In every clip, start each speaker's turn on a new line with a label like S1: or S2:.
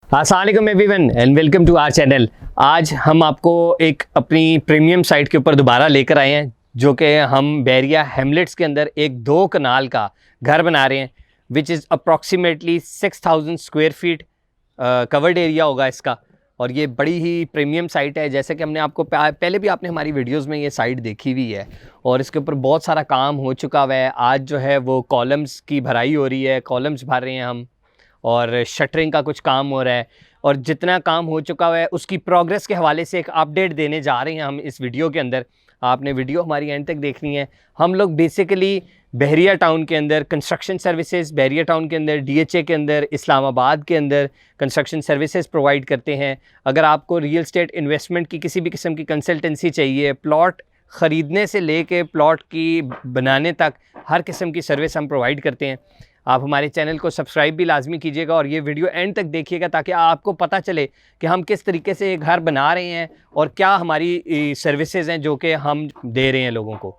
S1: अस्सलाम वालेकुम everyone and welcome to our channel. आज हम आपको एक अपनी प्रीमियम साइट के ऊपर दोबारा लेकर आए हैं, जो कि हम बैरिया हैमलेट्स के अंदर एक 2 कनाल का घर बना रहे हैं, which is approximately 6000 square feet covered area होगा इसका। और ये बड़ी ही प्रीमियम साइट है, जैसे कि हमने आपको पहले भी आपने हमारी वीडियोस में ये साइट देखी हुई है और इसके ऊपर बहुत सारा काम हो चुका हुआ है। आज जो है वो कॉलम्स की भराई हो रही है, कॉलम्स भर रहे हैं हम, और शटरिंग का कुछ काम हो रहा है। और जितना काम हो चुका हुआ है उसकी प्रोग्रेस के हवाले से एक अपडेट देने जा रहे हैं हम इस वीडियो के अंदर। आपने वीडियो हमारी एंड तक देखनी है। हम लोग बेसिकली बहरिया टाउन के अंदर कंस्ट्रक्शन सर्विसेज, बहरिया टाउन के अंदर DHA के अंदर, इस्लामाबाद के अंदर कंस्ट्रक्शन सर्विसेज प्रोवाइड करते हैं। अगर आपको रियल एस्टेट इन्वेस्टमेंट की किसी भी किस्म की कंसल्टेंसी चाहिए, प्लॉट ख़रीदने से लेके प्लॉट की बनाने तक हर किस्म की सर्विस हम प्रोवाइड करते हैं। आप हमारे चैनल को सब्सक्राइब भी लाजमी कीजिएगा और ये वीडियो एंड तक देखिएगा, ताकि आपको पता चले कि हम किस तरीके से ये घर बना रहे हैं और क्या हमारी सर्विसेज हैं जो कि हम दे रहे हैं लोगों को।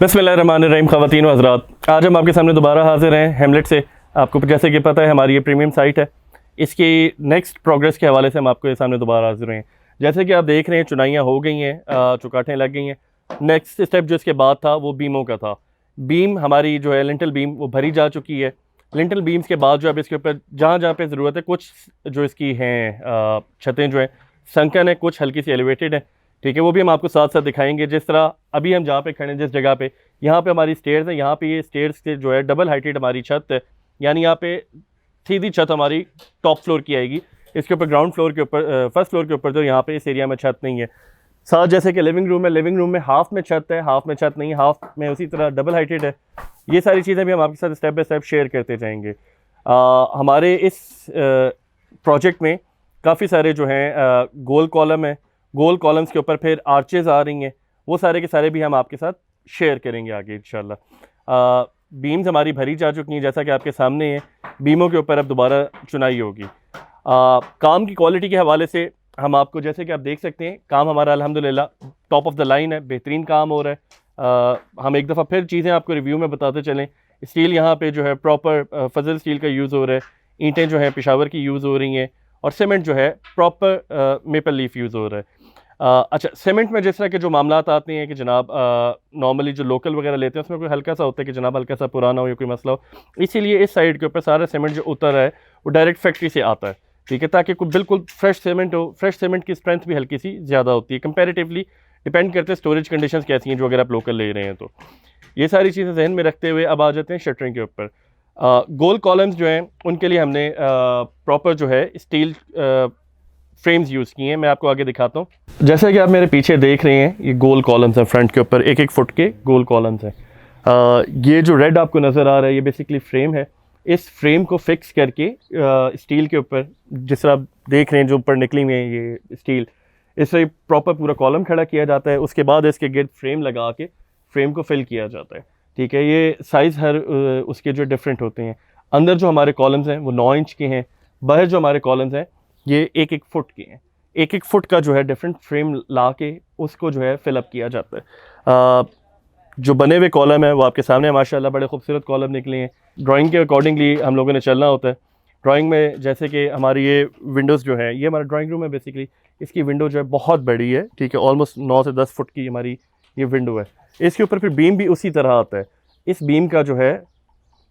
S2: बिस्मिल्लाहिर्रहमानिर्रहीम, ख़वातीन व हज़रात, आज हम आपके सामने दोबारा हाज़िर हैं हैमलेट से। आपको जैसे कि पता है हमारी ये प्रीमियम साइट है, इसकी नेक्स्ट प्रोग्रेस के हवाले से हम आपके सामने दोबारा हाज़िर हैं। जैसे कि आप देख रहे हैं चुनाइयाँ हो गई हैं, चुकाटें लग गई हैं। नेक्स्ट स्टेप जो इसके बाद था वो बीमों का था। बीम हमारी जो है लिंटल बीम वो भरी जा चुकी है। लिंटल बीम्स के बाद जो अब इसके ऊपर जहाँ जहाँ पे ज़रूरत है, कुछ जो इसकी हैं छतें जो हैं संकन है, कुछ हल्की सी एलिवेटेड है, ठीक है, वो भी हम आपको साथ साथ दिखाएंगे। जिस तरह अभी हम जहाँ पे खड़े हैं, जिस जगह पे, यहाँ पे हमारी स्टेयर्स है, यहाँ पे ये स्टेयर्स के जो है डबल हाइटेड हमारी छत है, यानी यहाँ पे सीधी छत हमारी टॉप फ्लोर की आएगी। इसके ऊपर ग्राउंड फ्लोर के ऊपर फर्स्ट फ्लोर के ऊपर जो यहाँ पे इस एरिया में छत नहीं है। साथ जैसे कि लिविंग रूम है, लिविंग रूम में हाफ में छत है, हाफ में छत नहीं है, हाफ में उसी तरह डबल हाइटेड है। ये सारी चीज़ें भी हम आपके साथ स्टेप बाई स्टेप शेयर करते जाएंगे। हमारे इस प्रोजेक्ट में काफ़ी सारे जो हैं गोल कॉलम है, गोल कॉलम्स के ऊपर फिर आर्चेज़ आ रही हैं, वो सारे के सारे भी हम आपके साथ शेयर करेंगे आगे इंशाल्लाह। बीम्स हमारी भरी जा चुकी हैं, जैसा कि आपके सामने है। बीमों के ऊपर अब दोबारा चुनाई होगी। काम की क्वालिटी के हवाले से हम आपको, जैसे कि आप देख सकते हैं, काम हमारा अल्हम्दुलिल्लाह टॉप ऑफ द लाइन है, बेहतरीन काम हो रहा है। हम एक दफ़ा फिर चीज़ें आपको रिव्यू में बताते चलें। स्टील यहाँ पे जो है प्रॉपर फजल स्टील का यूज़ हो रहा है, ईंटें जो हैं पेशावर की यूज़ हो रही हैं, और सीमेंट जो है प्रॉपर मेपल लीफ यूज़ हो रहा है। अच्छा, सीमेंट में जिस तरह के जो मामलात आते हैं कि जनाब नॉर्मली जो लोकल वगैरह लेते हैं उसमें कोई हल्का सा होता है कि जनाब हल्का सा पुराना हो या कोई मसला हो, इसीलिए इस साइड के ऊपर सारा सीमेंट जो उतर है वो डायरेक्ट फैक्ट्री से आता है, ठीक है, ताकि कोई बिल्कुल फ्रेश सीमेंट हो। फ्रेश सीमेंट की स्ट्रेंथ भी हल्की सी ज़्यादा होती है कंपेरेटिवली, डिपेंड करते हैं स्टोरेज कंडीशंस कैसी हैं जो अगर आप लोकल ले रहे हैं तो। ये सारी चीज़ें जहन में रखते हुए अब आ जाते हैं शटरिंग के ऊपर। गोल कॉलम्स जो हैं उनके लिए हमने प्रॉपर जो है स्टील फ्रेम्स यूज़ किए हैं। मैं आपको आगे दिखाता हूँ। जैसे कि आप मेरे पीछे देख रहे हैं, ये गोल कॉलम्स हैं फ्रंट के ऊपर, 1-1 फुट के गोल कॉलम्स हैं। ये जो रेड आपको नज़र आ रहा है ये बेसिकली फ्रेम है। इस फ्रेम को फिक्स करके स्टील के ऊपर, जिस तरह आप देख रहे हैं जो ऊपर निकली हुई है ये स्टील, इससे प्रॉपर पूरा कॉलम खड़ा किया जाता है। उसके बाद इसके गिर्द फ्रेम लगा के फ्रेम को फिल किया जाता है, ठीक है। ये साइज़ हर उसके जो डिफरेंट होते हैं। अंदर जो हमारे कॉलम्स हैं वो 9 इंच के हैं, बाहर जो हमारे कॉलम्स हैं ये 1-1 फुट के हैं। 1-1 फुट का जो है डिफरेंट फ्रेम ला के उसको जो है फिलअप किया जाता है। जो बने हुए कॉलम है वो आपके सामने माशाल्लाह बड़े खूबसूरत कॉलम निकले हैं। ड्राइंग के अकॉर्डिंगली हम लोगों ने चलना होता है। ड्राइंग में जैसे कि हमारी ये विंडोज़ जो है, ये हमारा ड्राइंग रूम है बेसिकली, इसकी विंडो जो है बहुत बड़ी है, ठीक है, ऑलमोस्ट 9 से 10 फुट की हमारी ये विंडो है। इसके ऊपर फिर बीम भी उसी तरह आता है। इस बीम का जो है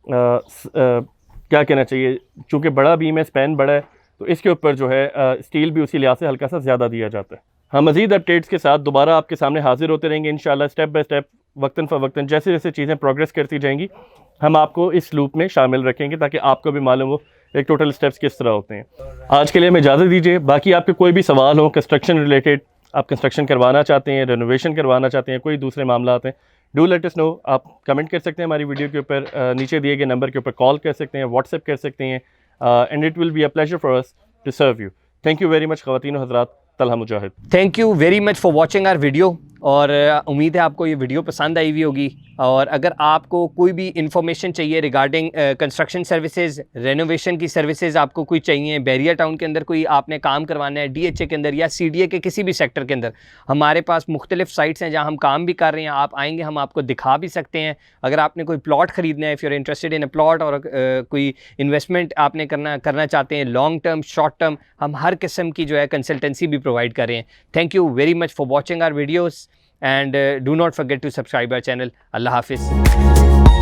S2: क्या कहना चाहिए, चूँकि बड़ा बीम है, स्पैन बड़ा है, तो इसके ऊपर जो है स्टील भी उसी लिहाज से हल्का सा ज़्यादा दिया जाता है। हम मज़ीद अपडेट्स के साथ दोबारा आपके सामने हाजिर होते रहेंगे इंशाल्लाह, स्टेप बाय स्टेप, वक्तन फ़वक्तन, जैसे जैसे चीज़ें प्रोग्रेस करती जाएंगी हम आपको इस लूप में शामिल रखेंगे, ताकि आपको भी मालूम हो एक टोटल स्टेप्स किस तरह होते हैं। आज के लिए हमें इजाज़त दीजिए। बाकी आपके कोई भी सवाल हो कंस्ट्रक्शन रिलेटेड, आप कंस्ट्रक्शन करवाना चाहते हैं, रेनोवेशन करवाना चाहते हैं, कोई दूसरे मामला आते हैं, डू लेट अस नो। आप कमेंट कर सकते हैं हमारी वीडियो के ऊपर, नीचे दिए गए नंबर के ऊपर कॉल कर सकते हैं, व्हाट्सएप कर सकते हैं, and it will be a pleasure for us to serve you. Thank you very much ख़वातीन व हज़रात। Talha Mujahid.
S1: Thank you very much for watching our video. और उम्मीद है आपको ये वीडियो पसंद आई हुई होगी। और अगर आपको कोई भी इंफॉर्मेशन चाहिए रिगार्डिंग कंस्ट्रक्शन सर्विसेज, रेनोवेशन की सर्विसेज आपको कोई चाहिए, बैरिया टाउन के अंदर कोई आपने काम करवाना है, DHA के अंदर या CDA के किसी भी सेक्टर के अंदर, हमारे पास मुख्तलिफ साइट्स हैं जहाँ हम काम भी कर रहे हैं। आप आएंगे, हम आपको दिखा भी सकते हैं। अगर आपने कोई प्लॉट ख़रीदना है, if you are interested in a plot, और कोई इन्वेस्टमेंट आपने करना चाहते हैं, लॉन्ग टर्म, शॉर्ट टर्म, हम हर किस्म की जो है कंसल्टेंसी भी प्रोवाइड कर रहे हैं। Thank you very much for watching our videos and do not forget to subscribe our channel. Allah Hafiz.